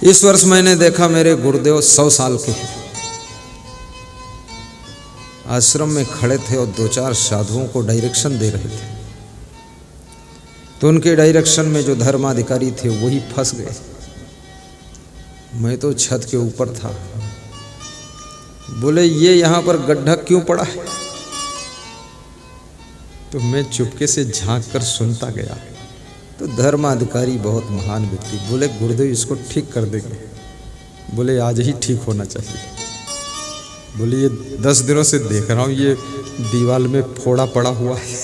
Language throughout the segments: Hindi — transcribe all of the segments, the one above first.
इस वर्ष मैंने देखा मेरे गुरुदेव 100 साल के आश्रम में खड़े थे और 2-4 साधुओं को डायरेक्शन दे रहे थे। तो उनके डायरेक्शन में जो धर्माधिकारी थे वही फंस गए। मैं तो छत के ऊपर था। बोले ये यहाँ पर गड्ढा क्यों पड़ा है? तो मैं चुपके से झांक कर सुनता गया। तो धर्माधिकारी बहुत महान व्यक्ति बोले गुरुदेव इसको ठीक कर देंगे। बोले आज ही ठीक होना चाहिए। बोले ये 10 दिनों से देख रहा हूँ ये दीवार में फोड़ा पड़ा हुआ है।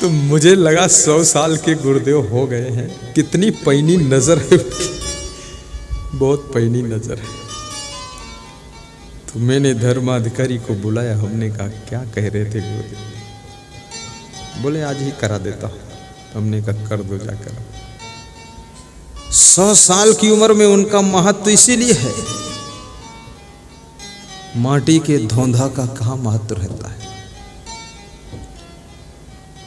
तो मुझे लगा 100 साल के गुरुदेव हो गए हैं। कितनी पैनी नजर है, बहुत पैनी नजर है। तो मैंने धर्माधिकारी को बुलाया। हमने कहा क्या कह रहे थे गुरुदेव? बोले आज ही करा देता हूँ। हमने कहा कर दो जाकर। 100 साल की उम्र में उनका महत्व इसीलिए है। माटी के धोंधा का कहाँ महत्व रहता है।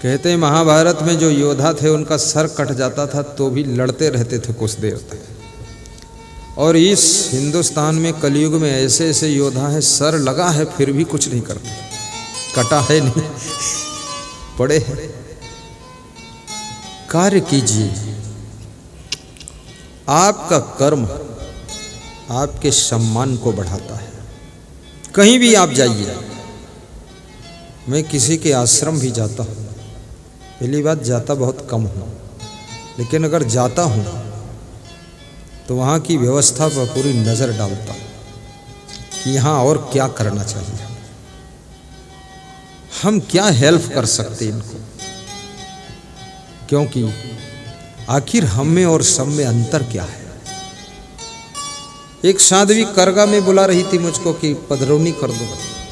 कहते हैं महाभारत में जो योद्धा थे उनका सर कट जाता था तो भी लड़ते रहते थे कुछ देर तक। और इस हिंदुस्तान में कलयुग में ऐसे ऐसे योद्धा हैं, सर लगा है फिर भी कुछ नहीं करते, कटा है नहीं, पड़े हैं। कार्य कीजिए। आपका कर्म आपके सम्मान को बढ़ाता है। कहीं भी आप जाइए। मैं किसी के आश्रम भी जाता हूँ। पहली बात जाता बहुत कम हूँ, लेकिन अगर जाता हूँ तो वहाँ की व्यवस्था पर पूरी नज़र डालता हूँ कि यहाँ और क्या करना चाहिए, हम क्या हेल्प कर सकते इनको। क्योंकि आखिर हम में और सब में अंतर क्या है। एक साध्वी करगा में बुला रही थी मुझको कि पधरौनी कर दो।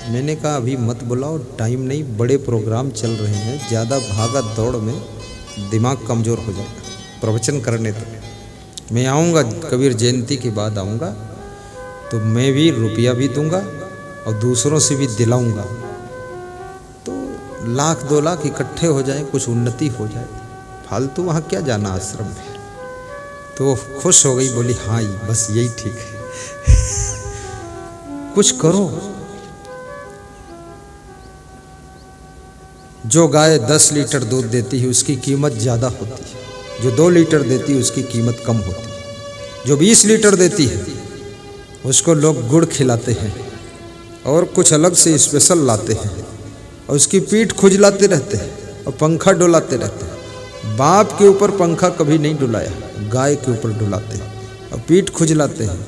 मैंने कहा अभी मत बुलाओ, टाइम नहीं, बड़े प्रोग्राम चल रहे हैं, ज़्यादा भागा दौड़ में दिमाग कमज़ोर हो जाएगा। प्रवचन करने तो मैं आऊँगा, कबीर जयंती के बाद आऊँगा, तो मैं भी रुपया भी दूंगा और दूसरों से भी दिलाऊंगा। तो 1 लाख 2 लाख इकट्ठे हो जाए, कुछ उन्नति हो जाए। फालतू वहाँ क्या जाना आश्रम में। तो वो खुश हो गई, बोली हाँ बस यही ठीक है। कुछ करो। जो गाय 10 लीटर दूध देती है उसकी कीमत ज़्यादा होती है, जो 2 लीटर देती है उसकी कीमत कम होती है। जो 20 लीटर देती है उसको लोग गुड़ खिलाते हैं और कुछ अलग से स्पेशल लाते हैं और उसकी पीठ खुजलाते रहते हैं और पंखा डुलाते रहते हैं। बाप के ऊपर पंखा कभी नहीं डुलाया, गाय के ऊपर डुलाते हैं और पीठ खुजलाते हैं।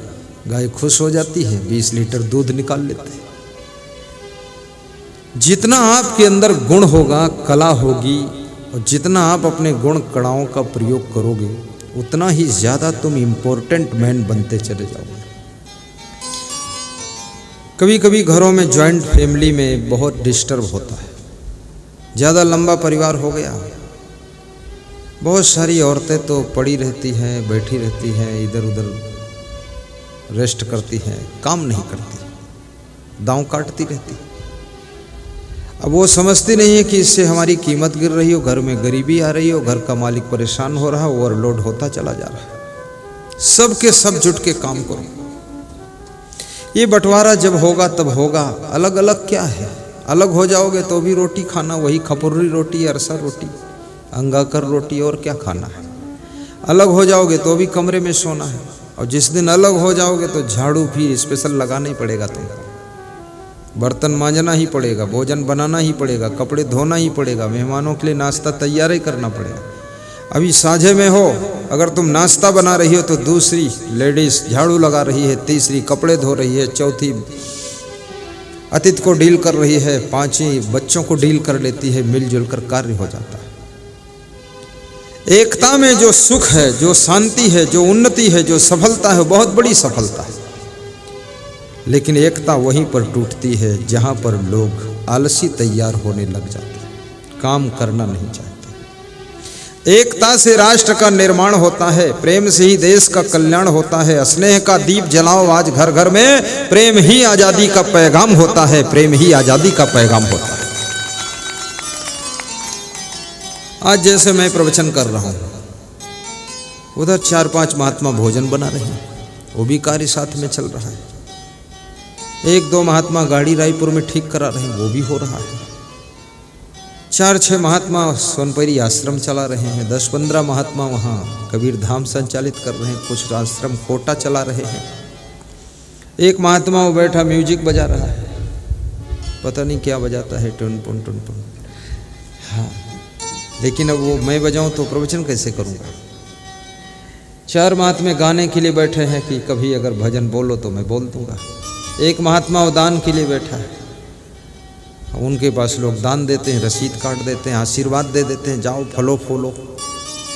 गाय खुश हो जाती है, 20 लीटर दूध निकाल लेते हैं। जितना आपके अंदर गुण होगा, कला होगी, और जितना आप अपने गुण कलाओं का प्रयोग करोगे उतना ही ज़्यादा तुम इम्पोर्टेंट मैन बनते चले जाओगे। कभी कभी घरों में जॉइंट फैमिली में बहुत डिस्टर्ब होता है। ज़्यादा लंबा परिवार हो गया, बहुत सारी औरतें तो पड़ी रहती हैं, बैठी रहती हैं, इधर उधर रेस्ट करती हैं, काम नहीं करती, दांव काटती रहती। अब वो समझती नहीं है कि इससे हमारी कीमत गिर रही हो, घर में गरीबी आ रही हो, घर का मालिक परेशान हो रहा है, ओवरलोड होता चला जा रहा है। सब के सब जुट के काम करो। ये बंटवारा जब होगा तब होगा। अलग अलग क्या है, अलग हो जाओगे तो भी रोटी खाना वही खपुर्री रोटी, अरसा रोटी, अंगाकर रोटी, और क्या खाना है। अलग हो जाओगे तो भी कमरे में सोना है, और जिस दिन अलग हो जाओगे तो झाड़ू भी स्पेशल लगाना ही पड़ेगा तुमको, बर्तन मांजना ही पड़ेगा, भोजन बनाना ही पड़ेगा, कपड़े धोना ही पड़ेगा, मेहमानों के लिए नाश्ता तैयार ही करना पड़ेगा। अभी साझे में हो, अगर तुम नाश्ता बना रही हो तो दूसरी लेडीज झाड़ू लगा रही है, तीसरी कपड़े धो रही है, चौथी अतिथि को डील कर रही है, 5वीं बच्चों को डील कर लेती है। मिलजुल कर कार्य हो जाता है। एकता में जो सुख है, जो शांति है, जो उन्नति है, जो सफलता है, बहुत बड़ी सफलता है। लेकिन एकता वहीं पर टूटती है जहां पर लोग आलसी तैयार होने लग जाते हैं, काम करना नहीं चाहते। एकता से राष्ट्र का निर्माण होता है, प्रेम से ही देश का कल्याण होता है। स्नेह का दीप जलाओ आज घर घर में, प्रेम ही आजादी का पैगाम होता है, प्रेम ही आजादी का पैगाम होता है। आज जैसे मैं प्रवचन कर रहा हूं, उधर 4-5 महात्मा भोजन बना रहे हैं, वो भी कार्य साथ में चल रहा है। 1-2 महात्मा गाड़ी रायपुर में ठीक करा रहे हैं, वो भी हो रहा है। 4-6 महात्मा सोनपरी आश्रम चला रहे हैं। 10-15 महात्मा वहाँ कबीर धाम संचालित कर रहे हैं। कुछ आश्रम कोटा चला रहे हैं। एक महात्मा वो बैठा म्यूजिक बजा रहा है, पता नहीं क्या बजाता है, टुन पुन टुन पुन। हाँ, लेकिन अब वो मैं बजाऊं तो प्रवचन कैसे करूँगा। 4 महात्मा गाने के लिए बैठे हैं कि कभी अगर भजन बोलो तो मैं बोल दूंगा। एक महात्मा वो दान के लिए बैठा है, उनके पास लोग दान देते हैं, रसीद काट देते हैं, आशीर्वाद दे देते हैं, जाओ फलो फूलो,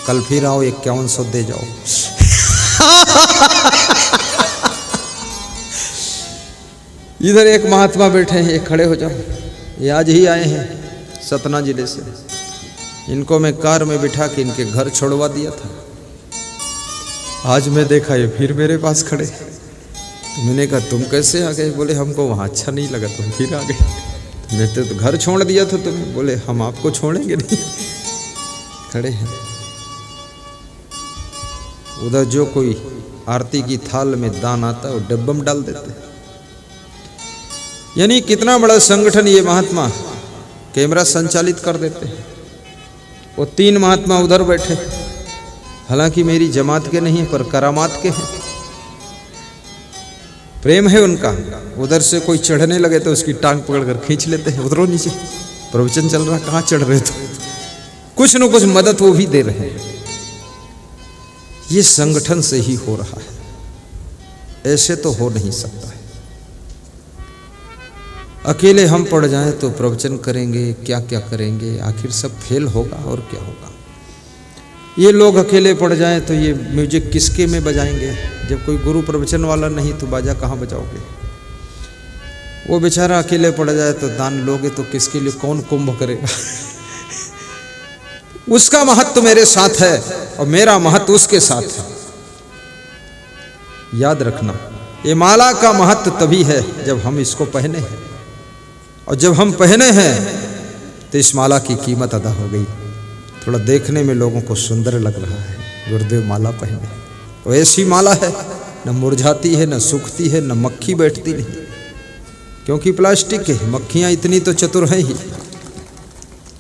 कल फिर आओ 5100 दे जाओ। इधर एक महात्मा बैठे हैं, ये खड़े हो जाओ, ये आज ही आए हैं सतना जिले से। इनको मैं कार में बिठा के इनके घर छोड़वा दिया था। आज मैं देखा ये फिर मेरे पास खड़े। तो मैंने कहा तुम कैसे आ गए? बोले हमको वहाँ अच्छा नहीं लगा, तुम फिर आ गए। तो मैं तो घर छोड़ दिया था तुम्हें। बोले हम आपको छोड़ेंगे नहीं। खड़े हैं उधर, जो कोई आरती की थाल में दान आता है वो डब्बे में डाल देते हैं। यानी कितना बड़ा संगठन ये महात्मा कैमरा संचालित कर देते हैं। वो 3 महात्मा उधर बैठे, हालांकि मेरी जमात के नहीं है पर करामात के हैं, प्रेम है उनका। उधर से कोई चढ़ने लगे तो उसकी टांग पकड़कर खींच लेते हैं, उतरो नीचे, प्रवचन चल रहा, कहाँ चढ़ रहे? तो कुछ न कुछ मदद वो भी दे रहे हैं। ये संगठन से ही हो रहा है, ऐसे तो हो नहीं सकता है। अकेले हम पड़ जाएं तो प्रवचन करेंगे, क्या क्या करेंगे, आखिर सब फेल होगा और क्या होगा। ये लोग अकेले पड़ जाएं तो ये म्यूजिक किसके में बजाएंगे? जब कोई गुरु प्रवचन वाला नहीं तो बाजा कहाँ बजाओगे? वो बेचारा अकेले पड़ जाए तो दान लोगे तो किसके लिए, कौन कुंभ करेगा? उसका महत्व मेरे साथ है और मेरा महत्व उसके साथ है। याद रखना, ये माला का महत्व तभी है जब हम इसको पहने हैं, और जब हम पहने हैं तो इस माला की कीमत अदा हो गई। थोड़ा देखने में लोगों को सुंदर लग रहा है, गुरुदेव माला पहने। तो ऐसी माला है, न मुरझाती है, न सूखती है, न मक्खी बैठती नहीं, क्योंकि प्लास्टिक है। मक्खियाँ इतनी तो चतुर हैं ही,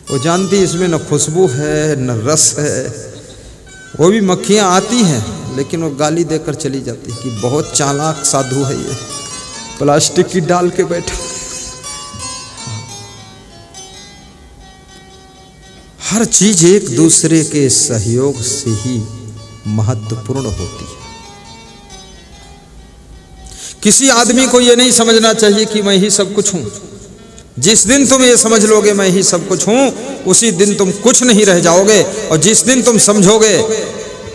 वो जानती इसमें न खुशबू है न रस है। वो भी मक्खियाँ आती हैं लेकिन वो गाली देकर चली जाती कि बहुत चालाक साधु है ये, प्लास्टिक की डाल के बैठा। हर चीज एक दूसरे के सहयोग से ही महत्वपूर्ण होती है। किसी आदमी को यह नहीं समझना चाहिए कि मैं ही सब कुछ हूं। जिस दिन तुम ये समझ लोगे मैं ही सब कुछ हूं, उसी दिन तुम कुछ नहीं रह जाओगे। और जिस दिन तुम समझोगे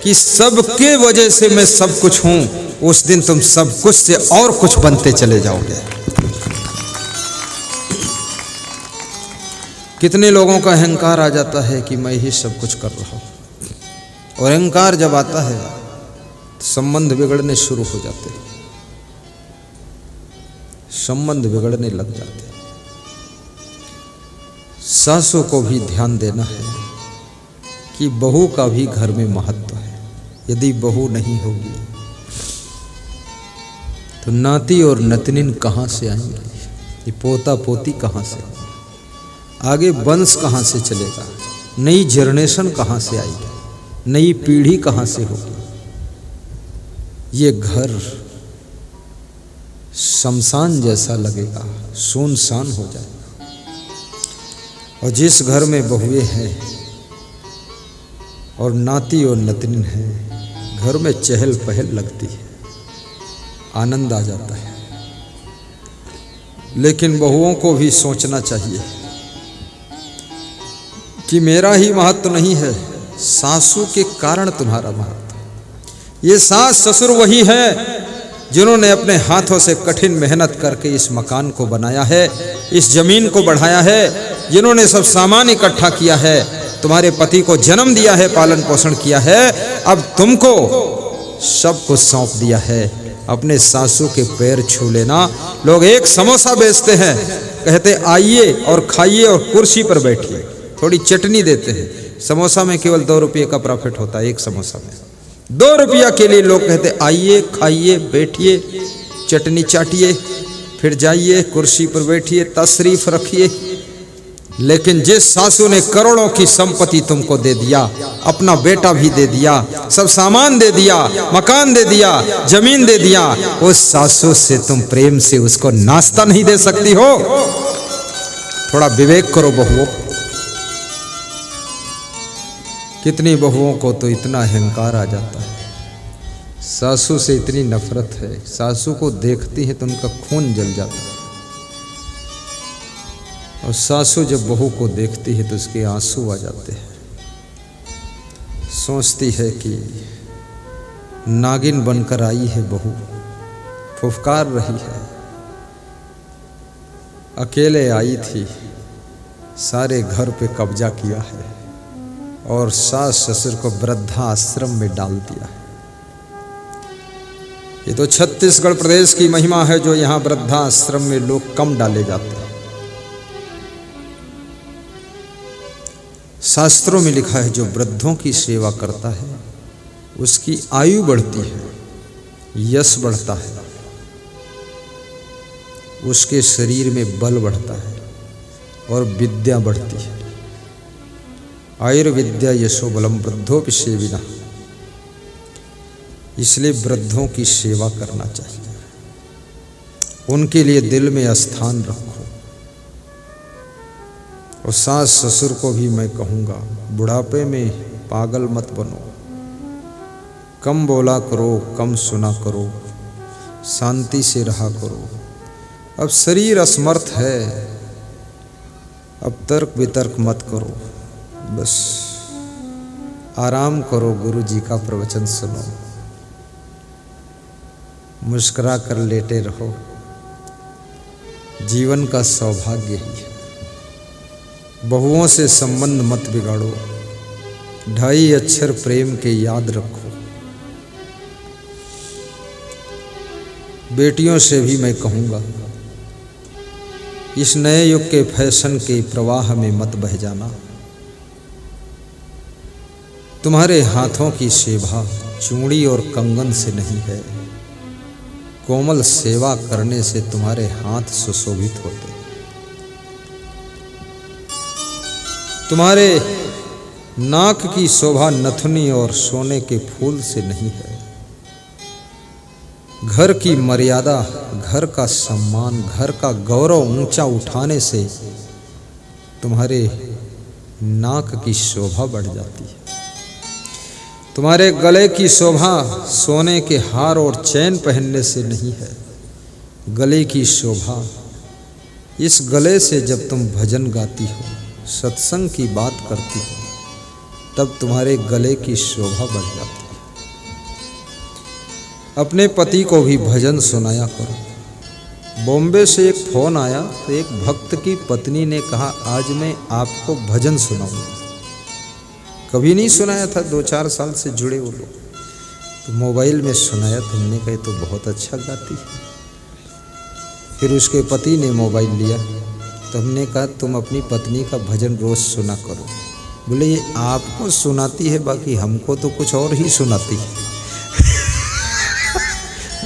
कि सबके वजह से मैं सब कुछ हूं, उस दिन तुम सब कुछ से और कुछ बनते चले जाओगे। कितने लोगों का अहंकार आ जाता है कि मैं ही सब कुछ कर रहा हूँ, और अहंकार जब आता है तो संबंध बिगड़ने शुरू हो जाते हैं, संबंध बिगड़ने लग जाते हैं। सासों को भी ध्यान देना है कि बहू का भी घर में महत्व है। यदि बहू नहीं होगी तो नाती और नतनिन कहाँ से आएंगे? ये पोता पोती कहाँ से? आगे वंश कहाँ से चलेगा? नई जनरेशन कहाँ से आएगी? नई पीढ़ी कहाँ से होगी? ये घर शमशान जैसा लगेगा, सुनसान हो जाएगा। और जिस घर में बहुएं हैं और नाती और नतनी हैं, घर में चहल पहल लगती है, आनंद आ जाता है। लेकिन बहुओं को भी सोचना चाहिए कि मेरा ही महत्व नहीं है, सासू के कारण तुम्हारा महत्व। ये सास ससुर वही है जिन्होंने अपने हाथों से कठिन मेहनत करके इस मकान को बनाया है, इस जमीन को बढ़ाया है, जिन्होंने सब सामान इकट्ठा किया है, तुम्हारे पति को जन्म दिया है, पालन पोषण किया है, अब तुमको सब कुछ सौंप दिया है। अपने सासू के पैर छू लेना। लोग एक समोसा बेचते हैं, कहते आइए और खाइए और कुर्सी पर बैठिए, थोड़ी चटनी देते हैं। समोसा में केवल 2 रुपये का प्रॉफिट होता है एक समोसा में। ₹2 के लिए लोग कहते आइए, खाइए, बैठिए, चटनी चाटिए, फिर जाइए, कुर्सी पर बैठिए, तशरीफ रखिए। लेकिन जिस सासू ने करोड़ों की संपत्ति तुमको दे दिया, अपना बेटा भी दे दिया, सब सामान दे दिया, मकान दे दिया, जमीन दे दिया, उस सासू से तुम प्रेम से उसको नाश्ता नहीं दे सकती हो? थोड़ा विवेक करो बहुओं। कितनी बहुओं को तो इतना अहंकार आ जाता है, सासू से इतनी नफरत है, सासू को देखती है तो उनका खून जल जाता है, और सासू जब बहू को देखती है तो उसके आंसू आ जाते हैं। सोचती है कि नागिन बनकर आई है बहू, फुफकार रही है, अकेले आई थी, सारे घर पे कब्जा किया है और सास ससुर को वृद्धाश्रम में डाल दिया है। ये तो छत्तीसगढ़ प्रदेश की महिमा है जो यहाँ वृद्धाश्रम में लोग कम डाले जाते हैं। शास्त्रों में लिखा है जो वृद्धों की सेवा करता है उसकी आयु बढ़ती है, यश बढ़ता है, उसके शरीर में बल बढ़ता है और विद्या बढ़ती है। आयुर्विद्या यशो बलम वृद्धोपि सेविना। इसलिए वृद्धों की सेवा करना चाहिए, उनके लिए दिल में स्थान रखो। और सास ससुर को भी मैं कहूँगा, बुढ़ापे में पागल मत बनो, कम बोला करो, कम सुना करो, शांति से रहा करो। अब शरीर असमर्थ है, अब तर्क वितर्क मत करो, बस आराम करो, गुरु जी का प्रवचन सुनो, मुस्कुरा कर लेटे रहो। जीवन का सौभाग्य ही है। बहुओं से संबंध मत बिगाड़ो, 2.5 अक्षर प्रेम के याद रखो। बेटियों से भी मैं कहूँगा, इस नए युग के फैशन के प्रवाह में मत बह जाना। तुम्हारे हाथों की सेवा चूड़ी और कंगन से नहीं है, कोमल सेवा करने से तुम्हारे हाथ सुशोभित होते। तुम्हारे नाक की शोभा नथुनी और सोने के फूल से नहीं है। घर की मर्यादा, घर का सम्मान, घर का गौरव ऊंचा उठाने से तुम्हारे नाक की शोभा बढ़ जाती है। तुम्हारे गले की शोभा सोने के हार और चैन पहनने से नहीं है। गले की शोभा, इस गले से जब तुम भजन गाती हो, सत्संग की बात करती हो, तब तुम्हारे गले की शोभा बढ़ जाती है। अपने पति को भी भजन सुनाया करो। बॉम्बे से एक फोन आया तो एक भक्त की पत्नी ने कहा, आज मैं आपको भजन सुनाऊंगा। कभी नहीं सुनाया था, 2-4 साल से जुड़े वो लोग, तो मोबाइल में सुनाया। तुमने कहे तो बहुत अच्छा गाती है। फिर उसके पति ने मोबाइल लिया तो हमने कहा तुम अपनी पत्नी का भजन रोज सुना करो। बोले ये आपको सुनाती है, बाकी हमको तो कुछ और ही सुनाती है।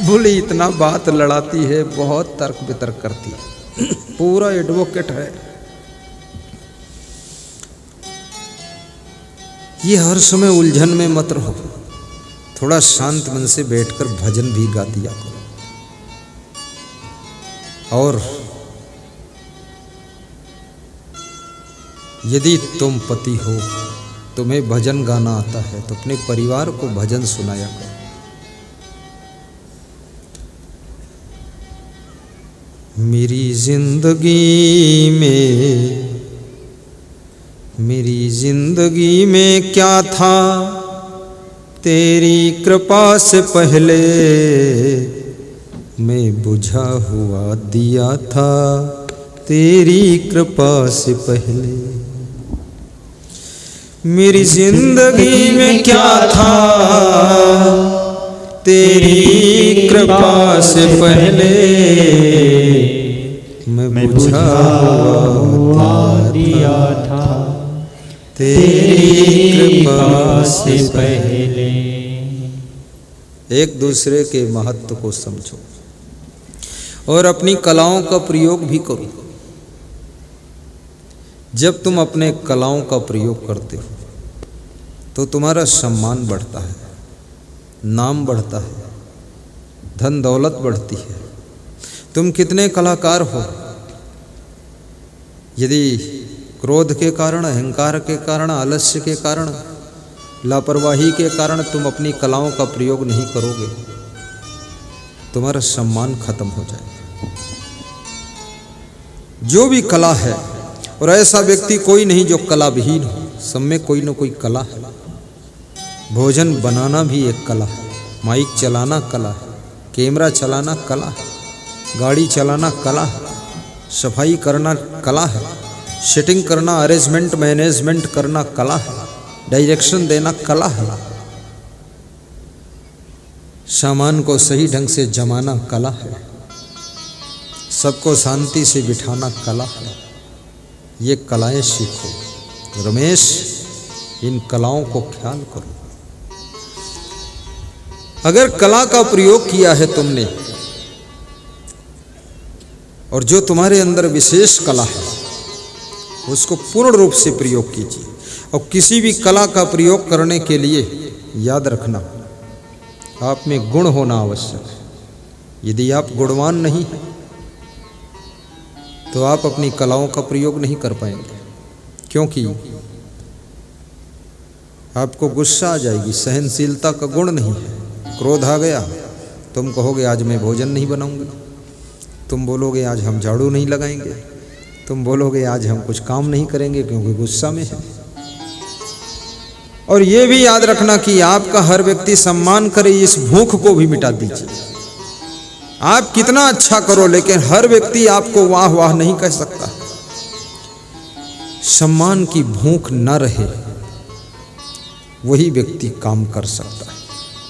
बोले इतना बात लड़ाती है, बहुत तर्क वितर्क करती है, पूरा एडवोकेट है। ये हर समय उलझन में मत रहो, थोड़ा शांत मन से बैठकर भजन भी गा दिया करो। और यदि तुम पति हो, तुम्हें भजन गाना आता है, तो अपने परिवार को भजन सुनाया करो। मेरी जिंदगी में क्या था, तेरी कृपा से पहले मैं बुझा हुआ दिया था, तेरी कृपा से पहले। मेरी जिंदगी में क्या था, तेरी कृपा से पहले मैं बुझा हुआ दिया था, तेरी कृपा से पहले। एक दूसरे के महत्व को समझो और अपनी कलाओं का प्रयोग भी करो। जब तुम अपने कलाओं का प्रयोग करते हो तो तुम्हारा सम्मान बढ़ता है, नाम बढ़ता है, धन दौलत बढ़ती है। तुम कितने कलाकार हो, यदि क्रोध के कारण, अहंकार के कारण, आलस्य के कारण, लापरवाही के कारण तुम अपनी कलाओं का प्रयोग नहीं करोगे, तुम्हारा सम्मान खत्म हो जाएगा। जो भी कला है, और ऐसा व्यक्ति कोई नहीं जो कला विहीन हो, सब में कोई ना कोई कला है। भोजन बनाना भी एक कला है, माइक चलाना कला है, कैमरा चलाना कला है, गाड़ी चलाना कला है, सफाई करना कला है, सेटिंग करना, अरेंजमेंट मैनेजमेंट करना कला है, डायरेक्शन देना कला है, सामान को सही ढंग से जमाना कला है, सबको शांति से बिठाना कला है। ये कलाएं सीखो रमेश, इन कलाओं को ख्याल करो। अगर कला का प्रयोग किया है तुमने और जो तुम्हारे अंदर विशेष कला है उसको पूर्ण रूप से प्रयोग कीजिए। और किसी भी कला का प्रयोग करने के लिए याद रखना, आप में गुण होना आवश्यक है। यदि आप गुणवान नहीं हैं तो आप अपनी कलाओं का प्रयोग नहीं कर पाएंगे, क्योंकि आपको गुस्सा आ जाएगी, सहनशीलता का गुण नहीं है। क्रोध आ गया, तुम कहोगे आज मैं भोजन नहीं बनाऊंगा, तुम बोलोगे आज हम झाड़ू नहीं लगाएंगे, तुम बोलोगे आज हम कुछ काम नहीं करेंगे क्योंकि गुस्सा में है। और ये भी याद रखना कि आपका हर व्यक्ति सम्मान करे, इस भूख को भी मिटा दीजिए। आप कितना अच्छा करो लेकिन हर व्यक्ति आपको वाह वाह नहीं कह सकता। सम्मान की भूख न रहे वही व्यक्ति काम कर सकता है।